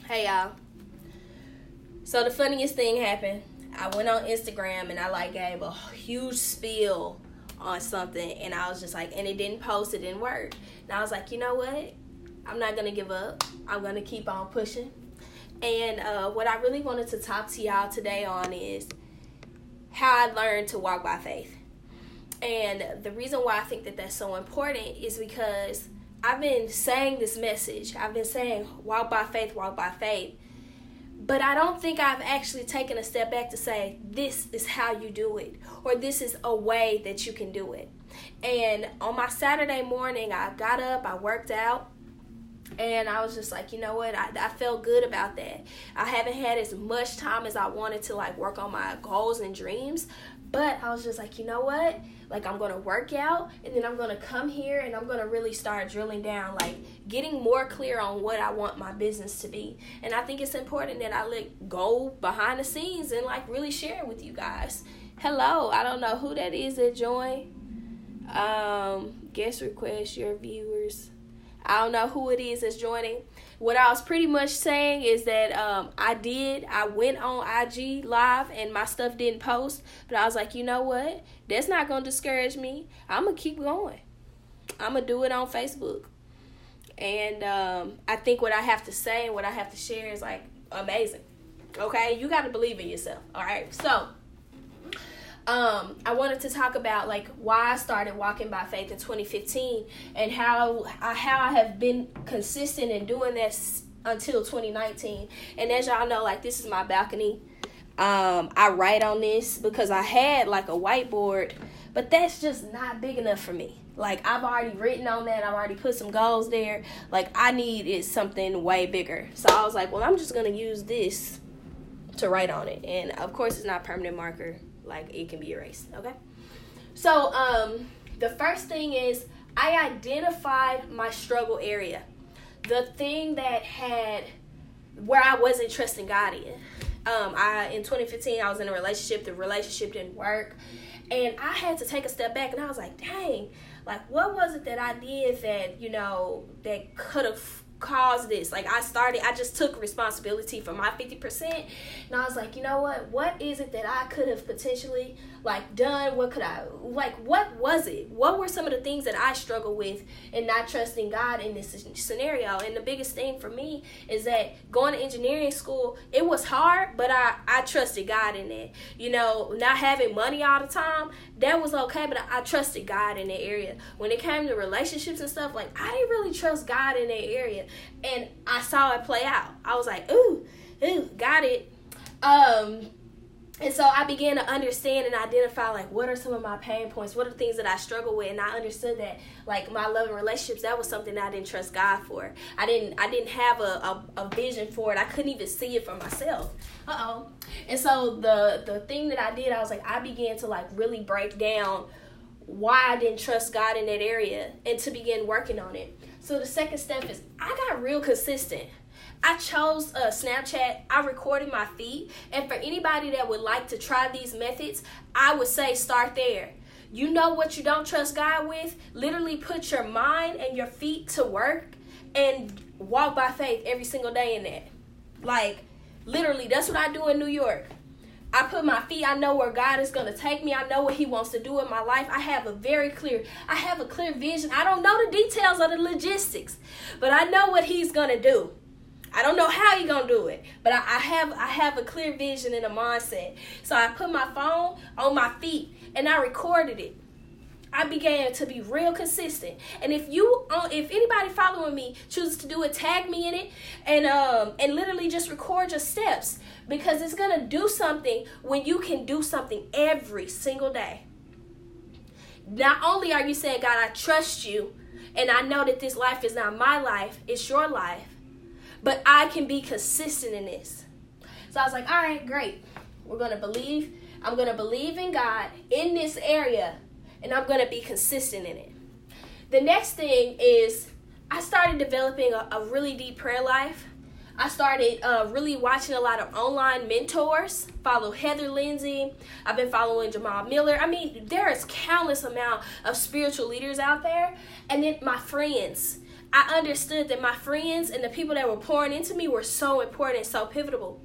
Hey y'all. So the funniest thing happened. I went on Instagram and I gave a huge spiel on something, and I was just and it didn't post, it didn't work. And I was like, you know what? I'm not gonna give up. I'm gonna keep on pushing. And what I really wanted to talk to y'all today on is how I learned to walk by faith. And the reason why I think that that's so important is because I've been saying this message. I've been saying walk by faith, walk by faith. But I don't think I've actually taken a step back to say this is how you do it, or this is a way that you can do it. And on my Saturday morning, I got up, I worked out, and I was just like, you know what, I felt good about that. I haven't had as much time as I wanted to work on my goals and dreams, but I was just like, you know what, I'm going to work out, and then I'm going to come here and I'm going to really start drilling down, getting more clear on what I want my business to be. And I think it's important that I go behind the scenes and really share it with you guys. Hello, I don't know who that is that joined. Guest request, your viewers. I don't know who it is that's joining. What I was pretty much saying is that I went on IG live and my stuff didn't post, but I was like, you know what? That's not going to discourage me. I'm going to keep going. I'm going to do it on Facebook. And I think what I have to say and what I have to share is amazing. Okay? You got to believe in yourself. All right? So I wanted to talk about why I started walking by faith in 2015 and how I have been consistent in doing this until 2019. And as y'all know, this is my balcony. I write on this because I had a whiteboard, but that's just not big enough for me. I've already written on that. I've already put some goals there. I need is something way bigger. So I was like, well, I'm just going to use this to write on it. And of course, it's not permanent marker. It can be erased, okay? So, the first thing is I identified my struggle area. The thing where I wasn't trusting God in. In 2015, I was in a relationship. The relationship didn't work. And I had to take a step back, and I was like, dang, what was it that I did that, that could have caused this? I just took responsibility for my 50%, and I was like, you know what is it that I could have potentially done? What could I what was it? What were some of the things that I struggled with in not trusting God in this scenario? And the biggest thing for me is that going to engineering school, it was hard, but I trusted God in it. Not having money all the time, that was okay, but I trusted God in that area. When it came to relationships and stuff, I didn't really trust God in that area. And I saw it play out. I was like, ooh, got it. And so I began to understand and identify, what are some of my pain points? What are the things that I struggle with? And I understood that, my love and relationships, that was something that I didn't trust God for. I didn't have a vision for it. I couldn't even see it for myself. And so the thing that I did, I was I began to, really break down why I didn't trust God in that area and to begin working on it. So the second step is I got real consistent. I chose Snapchat. I recorded my feet. And for anybody that would like to try these methods, I would say start there. You know what you don't trust God with? Literally put your mind and your feet to work and walk by faith every single day in that. Literally, that's what I do in New York. I put my feet, I know where God is going to take me. I know what he wants to do in my life. I have a clear vision. I don't know the details of the logistics, but I know what he's going to do. I don't know how he's going to do it, but I have a clear vision and a mindset. So I put my phone on my feet and I recorded it. I began to be real consistent. And if anybody following me chooses to do it, tag me in it and literally just record your steps, because it's going to do something when you can do something every single day. Not only are you saying, God, I trust you, and I know that this life is not my life, it's your life, but I can be consistent in this. So I was like, all right, great. I'm going to believe in God in this area, and I'm going to be consistent in it. The next thing is I started developing a really deep prayer life. I started really watching a lot of online mentors. Follow Heather Lindsay. I've been following Jamal Miller. There is countless amount of spiritual leaders out there. And then my friends. I understood that my friends and the people that were pouring into me were so important, so pivotal.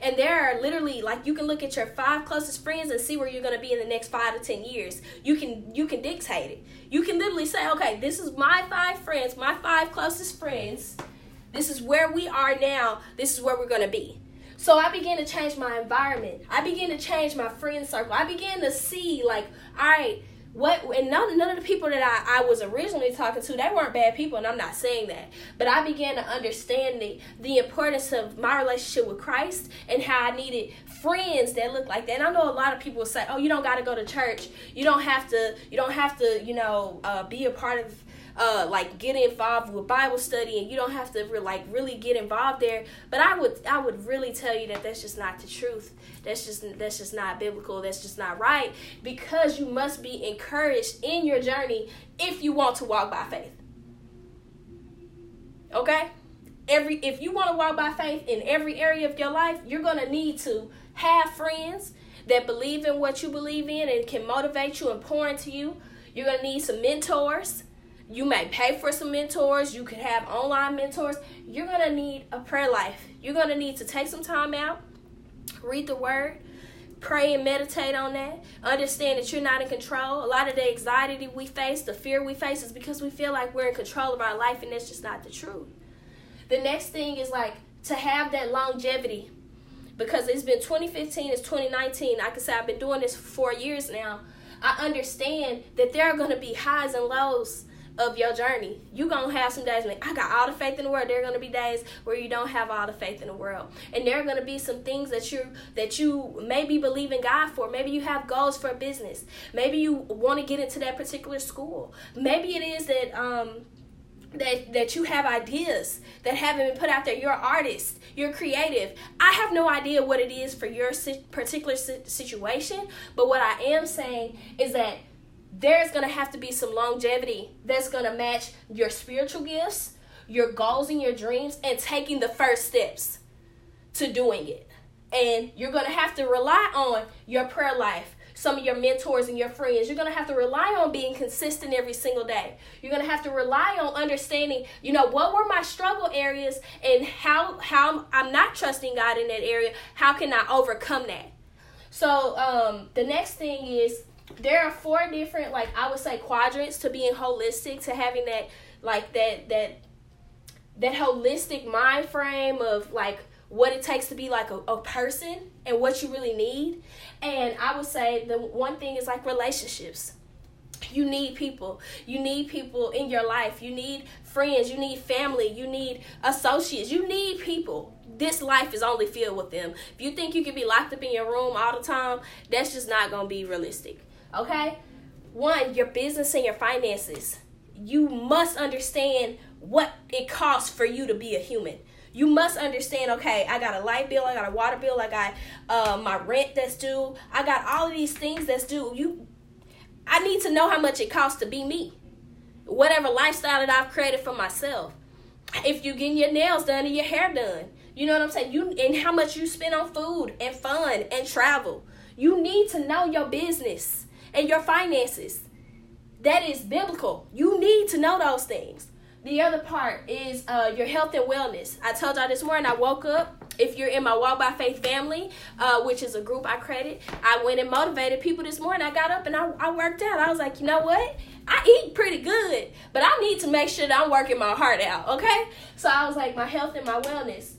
And there are literally, like, you can look at your 5 closest friends and see where you're going to be in the next 5 to 10 years. You can dictate it. You can literally say, okay, this is my 5 friends, my 5 closest friends. This is where we are now. This is where we're going to be. So I began to change my environment. I began to change my friend circle. I began to see, like, all right, and none of the people that I was originally talking to, they weren't bad people, and I'm not saying that. But I began to understand the importance of my relationship with Christ and how I needed friends that looked like that. And I know a lot of people will say, oh, you don't got to go to church. You don't have to, be a part of get involved with Bible study, and you don't have to really get involved there. But I would really tell you that that's just not the truth. That's just not biblical. That's just not right, because you must be encouraged in your journey if you want to walk by faith. Okay? If you want to walk by faith in every area of your life, you're going to need to have friends that believe in what you believe in and can motivate you and pour into you. You're going to need some mentors. You may pay for some mentors. You could have online mentors. You're going to need a prayer life. You're going to need to take some time out, read the word, pray and meditate on that. Understand that you're not in control. A lot of the anxiety we face, the fear we face, is because we feel like we're in control of our life, and that's just not the truth. The next thing is to have that longevity, because it's been 2015, it's 2019. I can say I've been doing this for 4 years now. I understand that there are going to be highs and lows of your journey. You're going to have some days when I got all the faith in the world. There are going to be days where you don't have all the faith in the world. And there are going to be some things that you maybe believe in God for. Maybe you have goals for a business. Maybe you want to get into that particular school. Maybe it is that you have ideas that haven't been put out there. You're an artist. You're creative. I have no idea what it is for your particular situation, but what I am saying is that there's going to have to be some longevity that's going to match your spiritual gifts, your goals and your dreams, and taking the first steps to doing it. And you're going to have to rely on your prayer life, some of your mentors and your friends. You're going to have to rely on being consistent every single day. You're going to have to rely on understanding, what were my struggle areas and how I'm not trusting God in that area. How can I overcome that? So the next thing is, there are 4 different, I would say, quadrants to being holistic, to having that holistic mind frame of what it takes to be a person and what you really need. And I would say the one thing is relationships. You need people. You need people in your life. You need friends. You need family. You need associates. You need people. This life is only filled with them. If you think you can be locked up in your room all the time, that's just not going to be realistic. Okay? 1, your business and your finances. You must understand what it costs for you to be a human. You must understand, okay, I got a light bill, I got a water bill, I got my rent that's due. I got all of these things that's due. I need to know how much it costs to be me. Whatever lifestyle that I've created for myself. If you're getting your nails done and your hair done. You know what I'm saying? And how much you spend on food and fun and travel. You need to know your business and your finances. That is biblical. You need to know those things. The other part is your health and wellness. I told y'all this morning I woke up. If you're in my Walk by Faith family, which is a group I credit, I went and motivated people this morning. I got up and I worked out. I was like, you know what? I eat pretty good, but I need to make sure that I'm working my heart out, okay? So I was like, my health and my wellness.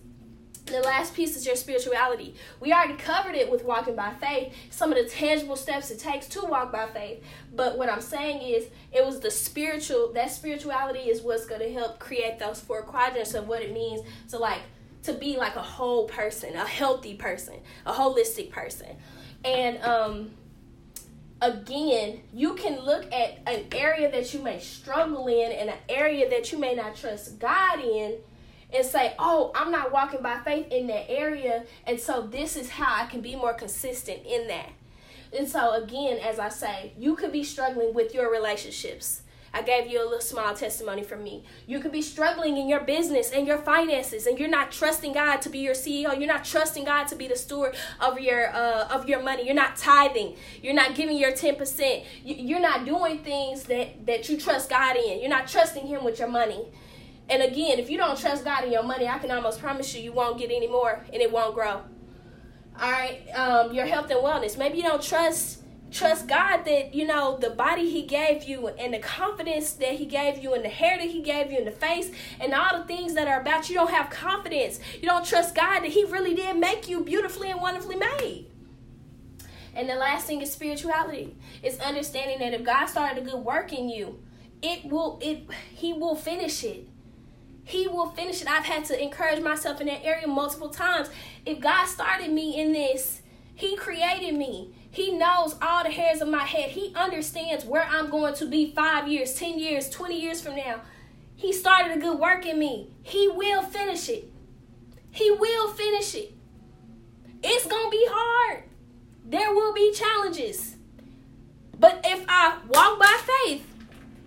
The last piece is your spirituality. We already covered it with walking by faith, some of the tangible steps it takes to walk by faith. But what I'm saying is, it was that spirituality is what's going to help create those 4 quadrants of what it means to be like a whole person, a healthy person, a holistic person. And again, you can look at an area that you may struggle in and an area that you may not trust God in, and say, oh, I'm not walking by faith in that area, and so this is how I can be more consistent in that. And so again, as I say, you could be struggling with your relationships. I gave you a little small testimony from me. You could be struggling in your business and your finances, and you're not trusting God to be your CEO. You're not trusting God to be the steward of your money. You're not tithing. You're not giving your 10%. You're not doing things that you trust God in. You're not trusting Him with your money. And again, if you don't trust God in your money, I can almost promise you won't get any more, and it won't grow. All right, your health and wellness. Maybe you don't trust God that, the body He gave you and the confidence that He gave you and the hair that He gave you and the face and all the things that are about you. You don't have confidence. You don't trust God that He really did make you beautifully and wonderfully made. And the last thing is spirituality. It's understanding that if God started a good work in you, He will finish it. He will finish it. I've had to encourage myself in that area multiple times. If God started me in this, He created me. He knows all the hairs of my head. He understands where I'm going to be 5 years, 10 years, 20 years from now. He started a good work in me. He will finish it. He will finish it. It's going to be hard. There will be challenges. But if I walk by faith,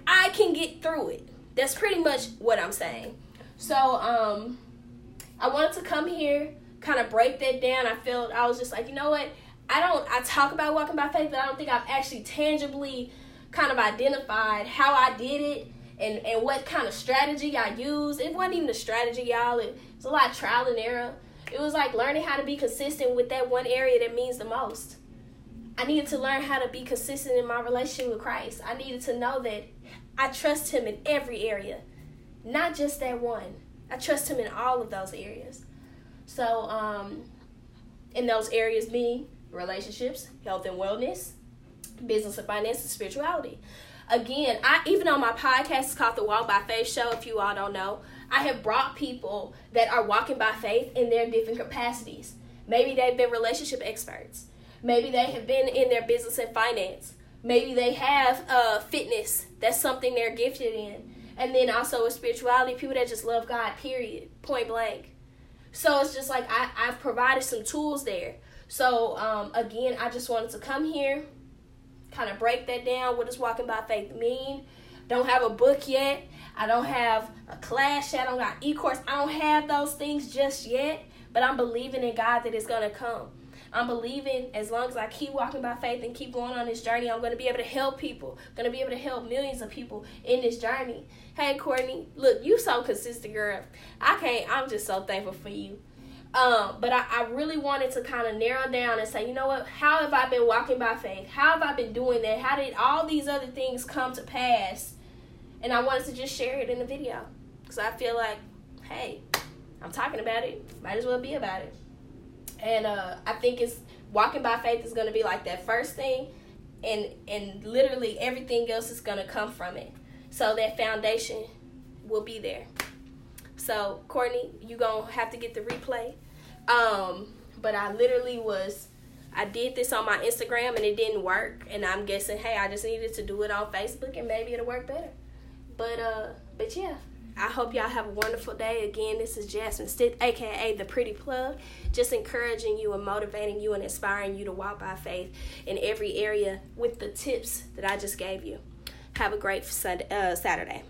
I can get through it. That's pretty much what I'm saying. So, I wanted to come here, kind of break that down. I was just like, you know what? I talk about walking by faith, but I don't think I've actually tangibly kind of identified how I did it and what kind of strategy I used. It wasn't even a strategy, y'all. It was a lot of trial and error. It was like learning how to be consistent with that one area that means the most. I needed to learn how to be consistent in my relationship with Christ. I needed to know that I trust Him in every area, not just that one. I trust Him in all of those areas. So, in those areas being relationships, health and wellness, business and finance, and spirituality. Again, even on my podcast, it's called The Walk by Faith Show, if you all don't know, I have brought people that are walking by faith in their different capacities. Maybe they've been relationship experts. Maybe they have been in their business and finance. Maybe they have fitness. That's something they're gifted in. And then also with spirituality, people that just love God, period, point blank. So it's just like I've provided some tools there. So, again, I just wanted to come here, kind of break that down. What does walking by faith mean? Don't have a book yet. I don't have a class yet. I don't got e-course. I don't have those things just yet. But I'm believing in God that it's going to come. I'm believing as long as I keep walking by faith and keep going on this journey, I'm going to be able to help people. I'm going to be able to help millions of people in this journey. Hey, Courtney, look, you so consistent, girl. I'm just so thankful for you. But I really wanted to kind of narrow down and say, you know what? How have I been walking by faith? How have I been doing that? How did all these other things come to pass? And I wanted to just share it in the video. Because I feel like, hey, I'm talking about it. Might as well be about it. And I think walking by faith is going to be like that first thing. And literally everything else is going to come from it. So that foundation will be there. So, Courtney, you're going to have to get the replay. But I did this on my Instagram and it didn't work. And I'm guessing, hey, I just needed to do it on Facebook and maybe it'll work better. But yeah, I hope y'all have a wonderful day. Again, this is Jasmine Stith, a.k.a. The Pretty Plug, just encouraging you and motivating you and inspiring you to walk by faith in every area with the tips that I just gave you. Have a great Saturday.